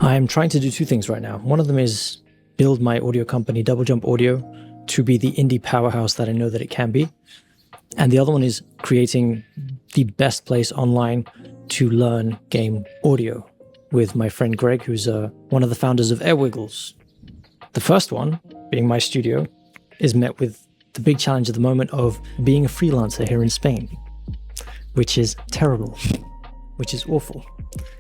I'm trying to do two things right now. One of them is build my audio company, Double Jump Audio, to be the indie powerhouse that I know that it can be. And the other one is creating the best place online to learn game audio with my friend Greg, who's one of the founders of Airwiggles. The first one, being my studio, is met with the big challenge at the moment of being a freelancer here in Spain, which is terrible, which is awful.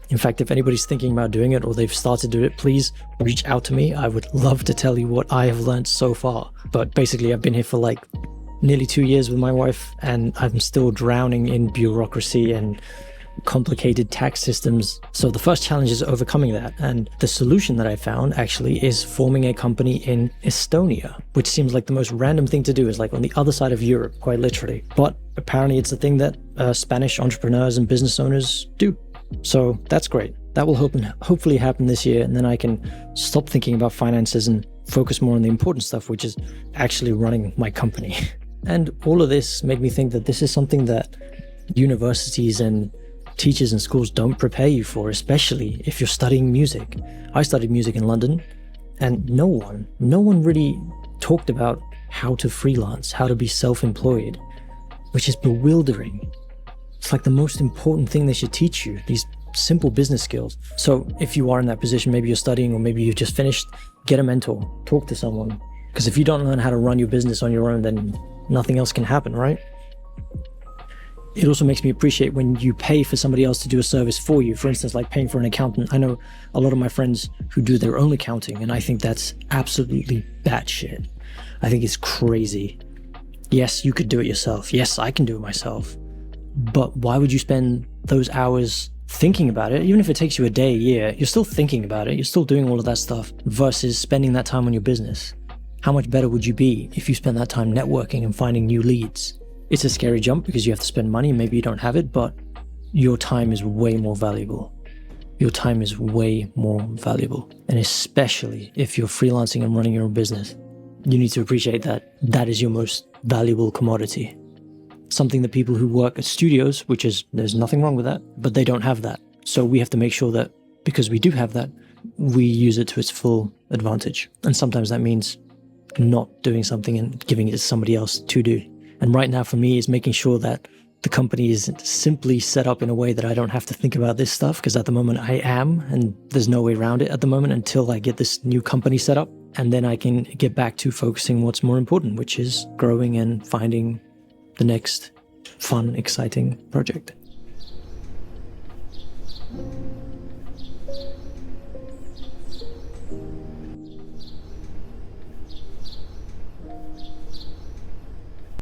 In fact, if anybody's thinking about doing it or they've started to do it, please reach out to me. I would love to tell you what I have learned so far. But basically, I've been here for like nearly 2 years with my wife, and I'm still drowning in bureaucracy and complicated tax systems. So the first challenge is overcoming that. And the solution that I found actually is forming a company in Estonia, which seems like the most random thing to do, is like on the other side of Europe, quite literally. But apparently it's a thing that Spanish entrepreneurs and business owners do. So that's great. That will hopefully happen this year, and then I can stop thinking about finances and focus more on the important stuff, which is actually running my company. And all of this made me think that this is something that universities and teachers and schools don't prepare you for, especially if you're studying music. I studied music in London, and no one really talked about how to freelance, how to be self-employed, which is bewildering. It's like the most important thing they should teach you, these simple business skills. So if you are in that position, maybe you're studying or maybe you've just finished, get a mentor, talk to someone. Because if you don't learn how to run your business on your own, then nothing else can happen, right? It also makes me appreciate when you pay for somebody else to do a service for you. For instance, like paying for an accountant. I know a lot of my friends who do their own accounting, and I think that's absolutely batshit. I think it's crazy. Yes, you could do it yourself. Yes, I can do it myself. But why would you spend those hours thinking about it? Even if it takes you a day, a year, you're still thinking about it. You're still doing all of that stuff versus spending that time on your business. How much better would you be if you spent that time networking and finding new leads? It's a scary jump because you have to spend money. Maybe you don't have it, but your time is way more valuable. Your time is way more valuable. And especially if you're freelancing and running your own business, you need to appreciate that that is your most valuable commodity. Something that people who work at studios, there's nothing wrong with that, but they don't have that. So we have to make sure that because we do have that, we use it to its full advantage. And sometimes that means not doing something and giving it to somebody else to do. And right now for me is making sure that the company is simply set up in a way that I don't have to think about this stuff, because at the moment I am, and there's no way around it at the moment until I get this new company set up. And then I can get back to focusing what's more important, which is growing and finding the next fun, exciting project.